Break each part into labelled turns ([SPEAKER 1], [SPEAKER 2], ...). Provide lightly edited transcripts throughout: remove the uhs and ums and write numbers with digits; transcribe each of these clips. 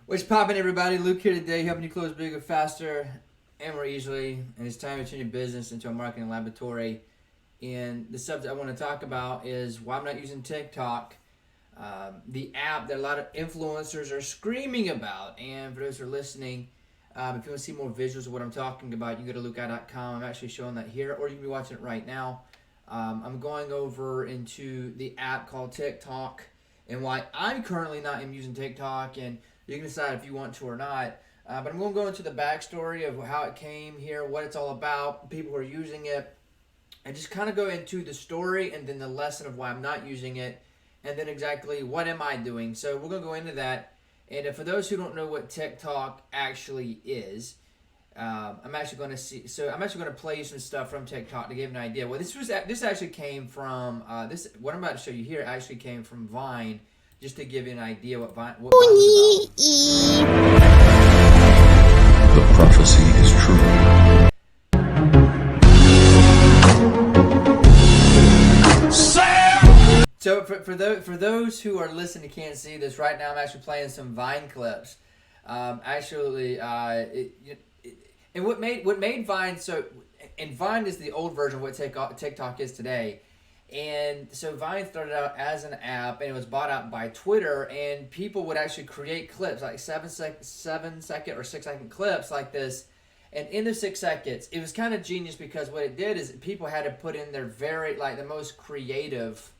[SPEAKER 1] What's poppin', everybody? Luke here today, helping you close bigger, faster, and more easily. And it's time to turn your business into a marketing laboratory. And the subject I want to talk about is why I'm not using TikTok, the app that a lot of influencers are screaming about. And for those who are listening, if you want to see more visuals of what I'm talking about, you can go to lukeguy.com. I'm actually showing that here, or you can be watching it right now. I'm going over into the app called TikTok and why I'm currently not using TikTok, and you can decide if you want to or not. But I'm going to go into the backstory of how it came here, what it's all about, people who are using it, and just kind of go into the story and then the lesson of why I'm not using it, and then exactly what am I doing. So we're going to go into that. And for those who don't know what TikTok actually is, I'm actually going to play you some stuff from TikTok to give you an idea. Well, this actually came from what I'm about to show you here actually came from Vine, just to give you an idea what Vine was about.
[SPEAKER 2] The prophecy is true.
[SPEAKER 1] So for those who are listening, can't see this right now, I'm actually playing some Vine clips. And what made Vine so, and Vine is the old version of what TikTok is today. And so Vine started out as an app, and it was bought out by Twitter, and people would actually create clips, like 7-second or 6-second clips like this. And in the 6 seconds, it was kind of genius because what it did is people had to put in their the most creative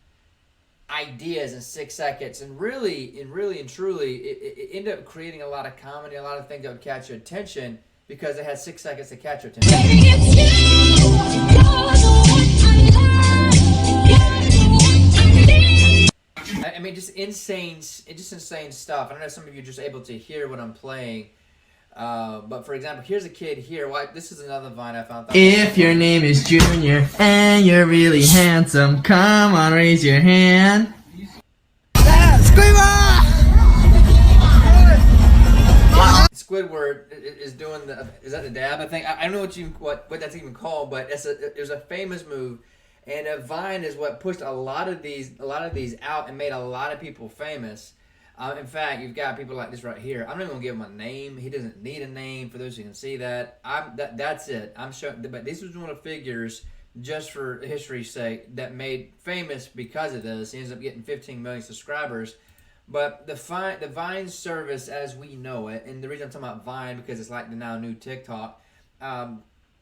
[SPEAKER 1] ideas in 6 seconds, and really and truly, it ended up creating a lot of comedy, a lot of things that would catch your attention because it had 6 seconds to catch your attention. I mean, just insane stuff. I don't know if some of you are just able to hear what I'm playing. But for example, here's a kid here. This is another Vine I found.
[SPEAKER 3] If your name is Junior and you're really handsome, come on, raise your hand.
[SPEAKER 1] Squidward is doing is that the dab? I think I don't know what that's even called, but there's a famous move, and Vine is what pushed a lot of these out and made a lot of people famous. In fact, you've got people like this right here. I'm not even gonna give him a name. He doesn't need a name. For those who can see that, that's it. I'm showing, but this was one of the figures, just for history's sake, that made famous because of this. He ends up getting 15 million subscribers. But the Vine service as we know it, and the reason I'm talking about Vine because it's like the now new TikTok.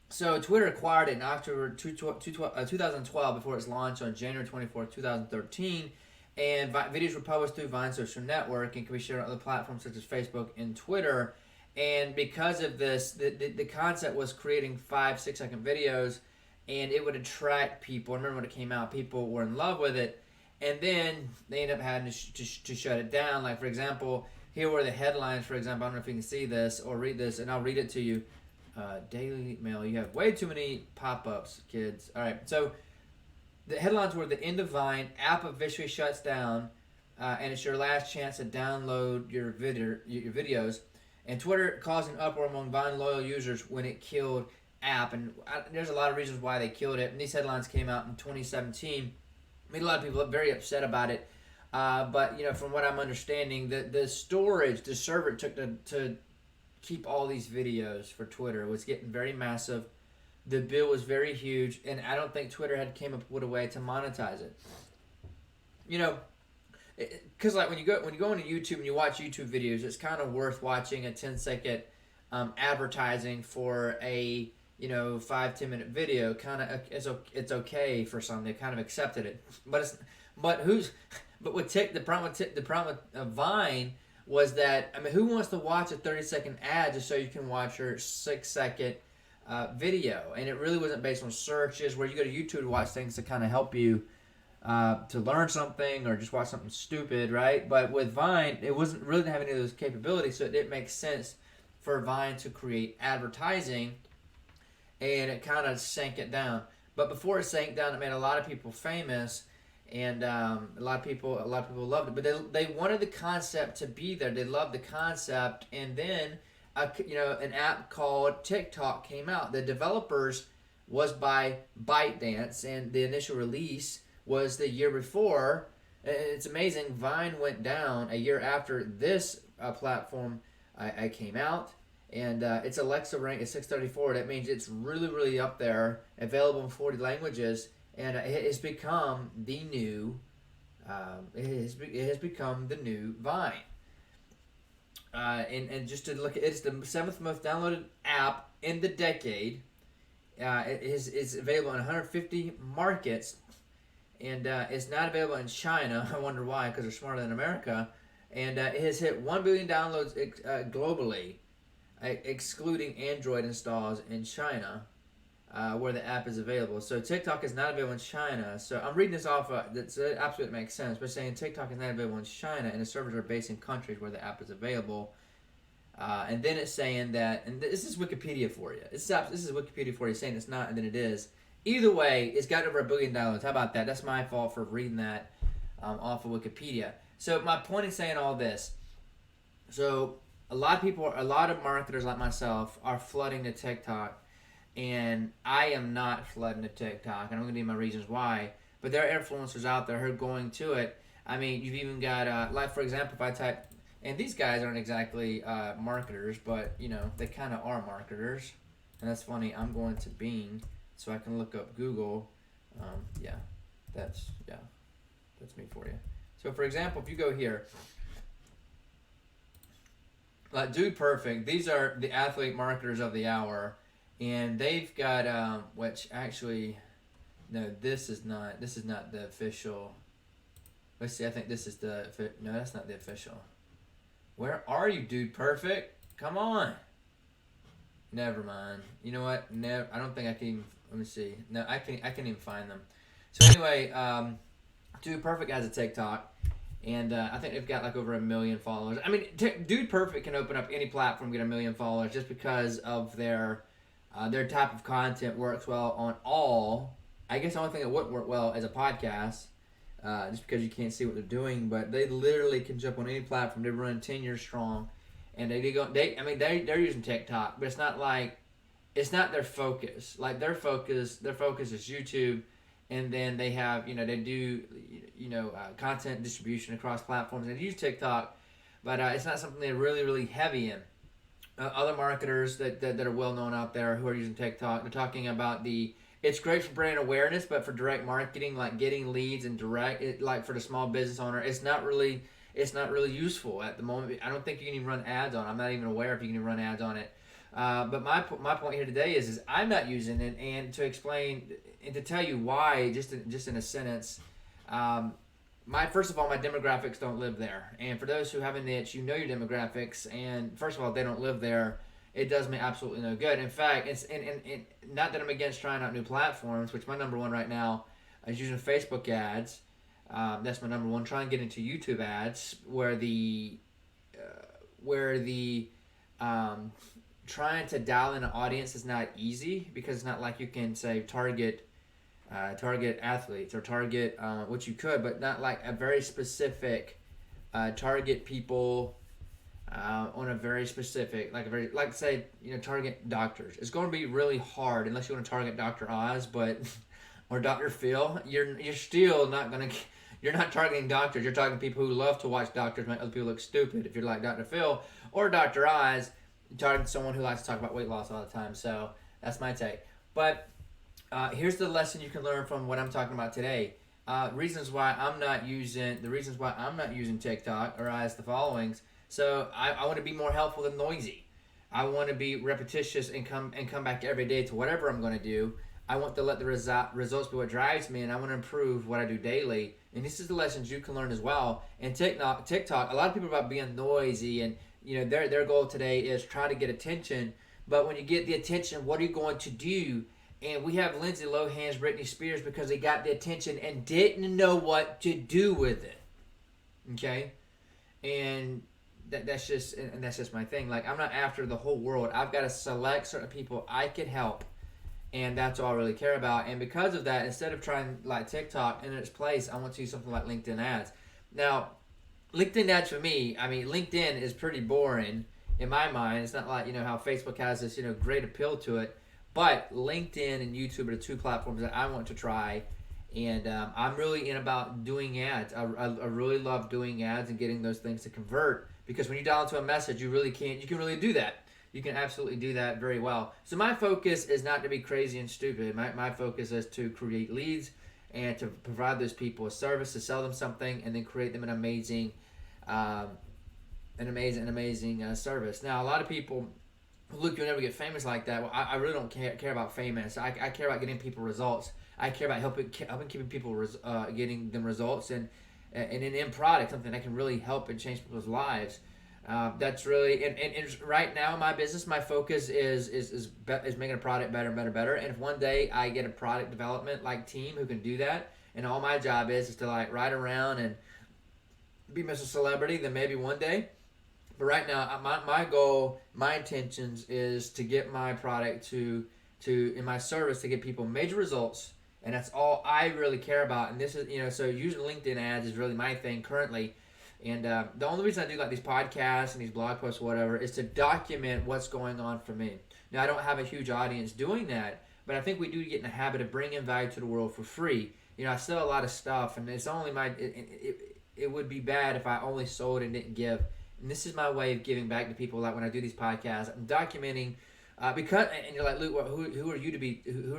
[SPEAKER 1] So Twitter acquired it in October 2012 before its launch on January 24th, 2013. And videos were published through Vine Social Network and can be shared on other platforms such as Facebook and Twitter. And because of this, the concept was creating 5-6 second videos, and it would attract people. I remember when it came out, people were in love with it. And then they ended up having to shut it down. Like, for example, here were the headlines, for example. I don't know if you can see this or read this, and I'll read it to you. Daily Mail, you have way too many pop-ups, kids. All right, so the headlines were: the end of Vine, app officially shuts down, and it's your last chance to download your videos. And Twitter caused an uproar among Vine loyal users when it killed app. And there's a lot of reasons why they killed it. And these headlines came out in 2017. Made a lot of people very upset about it. But from what I'm understanding, the server it took to keep all these videos for Twitter was getting very massive. The bill was very huge, and I don't think Twitter had came up with a way to monetize it. Because like when you go into YouTube and you watch YouTube videos, it's kind of worth watching a 10-second advertising for a 5-10 minute video. Kind of it's okay for some. They kind of accepted it, but with the problem with Vine was that, I mean, who wants to watch a 30-second ad just so you can watch your 6-second video? And it really wasn't based on searches where you go to YouTube to watch things to kind of help you to learn something or just watch something stupid, right? But with Vine, it wasn't really to have any of those capabilities, so it didn't make sense for Vine to create advertising, and it kind of sank it down. But before it sank down, it made a lot of people famous, and a lot of people loved it. But they wanted the concept to be there. They loved the concept, and then an app called TikTok came out. The developers was by ByteDance, and the initial release was the year before. It's amazing. Vine went down a year after this platform I came out, and its Alexa rank is 634. That means it's really, really up there, available in 40 languages, and it has become the new. It has become the new Vine. And just to look, it's the seventh most downloaded app in the decade. It's available in 150 markets, and it's not available in China. I wonder why, because they're smarter than America. And it has hit 1 billion downloads globally, excluding Android installs in China, where the app is available. So TikTok is not available in China. So I'm reading this off. That absolutely makes sense. But saying TikTok is not available in China, and the servers are based in countries where the app is available. And then it's saying that, and this is Wikipedia for you. This is Wikipedia for you saying it's not, and then it is. Either way, it's got over 1 billion downloads. How about that? That's my fault for reading that off of Wikipedia. So my point in saying all this, so a lot of marketers like myself are flooding to TikTok, and I am not flooding to TikTok, and I'm going to give you my reasons why. But there are influencers out there who are going to it. I mean, you've even got, like for example, if I type, and these guys aren't exactly marketers, but they kind of are marketers, and that's funny. I'm going to Bing so I can look up Google. That's me for you. So for example, if you go here, like Dude Perfect, these are the athlete marketers of the hour, and they've got which actually, no, this is not the official. Let's see, I think this is no, that's not the official. Where are you, Dude Perfect? Come on. Never mind. You know what? No, I don't think I can even, let me see. No, I can even find them. So anyway, Dude Perfect has a TikTok, and I think they've got like over 1 million followers. I mean, Dude Perfect can open up any platform, get 1 million followers, just because of their type of content works well on all. I guess the only thing that wouldn't work well is a podcast, just because you can't see what they're doing. But they literally can jump on any platform. They run 10 years strong, and they're using TikTok, but it's not their focus. Like their focus is YouTube. And then they have, they do, content distribution across platforms. And they use TikTok, but it's not something they're really, really heavy in. Other marketers that are well known out there who are using TikTok, they're talking about it's great for brand awareness, but for direct marketing, like getting leads and like for the small business owner, it's not really useful at the moment. I don't think you can even run ads on it. I'm not even aware if you can even run ads on it. But my point here today is I'm not using it, and to explain and to tell you why, just in a sentence, first of all, my demographics don't live there, and for those who have a niche, your demographics, and first of all, if they don't live there, it does me absolutely no good. In fact, it's and not that I'm against trying out new platforms, which my number one right now is using Facebook ads. That's my number one. Try and get into YouTube ads, where the trying to dial in an audience is not easy, because it's not like you can say target athletes or target which you could, but not like a very specific target people on a very specific, say target doctors. It's going to be really hard unless you want to target Dr. Oz, or Dr. Phil. You're still not going to. You're not targeting doctors. You're targeting people who love to watch doctors make other people look stupid. If you're like Dr. Phil or Dr. Oz, targeting someone who likes to talk about weight loss all the time. So that's my take. But here's the lesson you can learn from what I'm talking about today. Reasons why I'm not using TikTok are as the followings. So I want to be more helpful than noisy. I want to be repetitious and come back every day to whatever I'm going to do. I want to let the results be what drives me, and I want to improve what I do daily. And this is the lessons you can learn as well. And TikTok, a lot of people are about being noisy, and their goal today is try to get attention. But when you get the attention, what are you going to do? And we have Lindsay Lohan's Britney Spears because they got the attention and didn't know what to do with it. Okay? And that's just my thing. Like, I'm not after the whole world. I've got to select certain people I can help, and that's all I really care about. And because of that, instead of trying like TikTok in its place, I want to use something like LinkedIn ads. Now, LinkedIn ads for me, LinkedIn is pretty boring in my mind. It's not like, how Facebook has this, great appeal to it. But LinkedIn and YouTube are the two platforms that I want to try. And I'm really in about doing ads. I really love doing ads and getting those things to convert. because when you dial into a message, you can really do that. You can absolutely do that very well. So my focus is not to be crazy and stupid. My focus is to create leads and to provide those people a service, to sell them something, and then create them an amazing service. Now, a lot of people, Luke, you'll never get famous like that. Well, I really don't care about famous. I care about getting people results. I care about helping keeping people getting them results and an end product, something that can really help and change people's lives. That's really and right now in my business, my focus is making a product better and better and better. And if one day I get a product development like team who can do that, and all my job is to like ride around and be Mr. Celebrity, then maybe one day. But right now, my goal, my intentions is to get my product to in my service to get people major results, and that's all I really care about. And this is so using LinkedIn ads is really my thing currently. And the only reason I do like these podcasts and these blog posts or whatever is to document what's going on for me. Now, I don't have a huge audience doing that, but I think we do get in the habit of bringing value to the world for free. I sell a lot of stuff, and it's only it would be bad if I only sold and didn't give. And this is my way of giving back to people. Like when I do these podcasts, I'm documenting because. And you're like, Luke, who are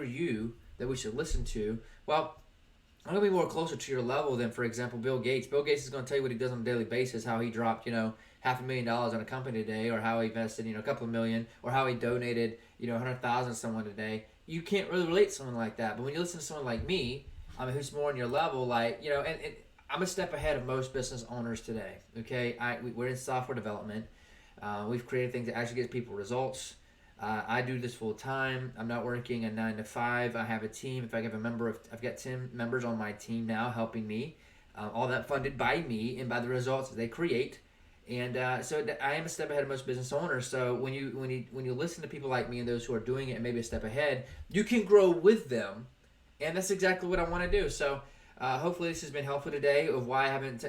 [SPEAKER 1] you that we should listen to? Well, I'm going to be more closer to your level than, for example, Bill Gates. Bill Gates is going to tell you what he does on a daily basis, how he dropped, $500,000 on a company today, or how he invested, a couple of million, or how he donated, 100,000 to someone today. You can't really relate to someone like that. But when you listen to someone like me, who's more on your level, like, and I'm a step ahead of most business owners today, okay? We're in software development. We've created things that actually get people results. I do this full time. I'm not working a 9 to 5. I have a team. In fact, I've got 10 members on my team now helping me. All that funded by me and by the results that they create. And so I am a step ahead of most business owners. So when you listen to people like me and those who are doing it and maybe a step ahead, you can grow with them. And that's exactly what I want to do. So hopefully this has been helpful today of why I haven't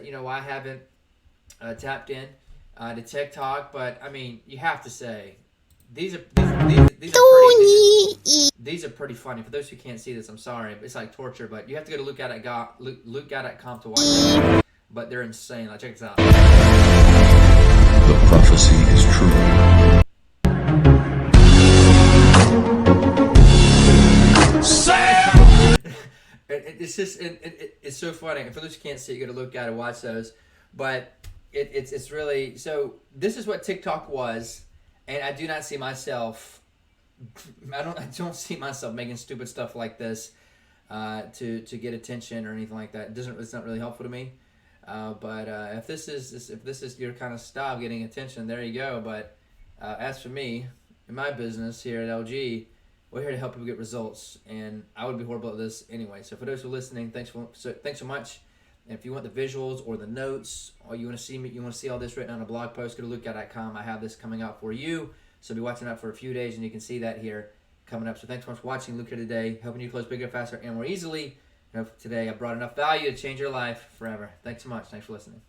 [SPEAKER 1] tapped in to TikTok. But I mean, you have to say. These are pretty funny. For those who can't see this, I'm sorry. It's like torture, but you have to go to lukeguy.com to watch them. But they're insane. Like, check this out.
[SPEAKER 2] The prophecy is true.
[SPEAKER 1] It's so funny. And for those who can't see it, you go to Luke Guy to watch those. But it's really so. This is what TikTok was. And I do not see myself. I don't see myself making stupid stuff like this to get attention or anything like that. It's not really helpful to me. But if this is your kind of style, getting attention, there you go. But as for me, in my business here at LG, we're here to help people get results, and I would be horrible at this anyway. So for those who are listening, thanks so much. And if you want the visuals or the notes, or you want to see all this written on a blog post, go to lukeguy.com. I have this coming out for you. So be watching that for a few days, and you can see that here coming up. So thanks so much for watching. Luke here today, helping you close bigger, faster, and more easily. Today I brought enough value to change your life forever. Thanks so much. Thanks for listening.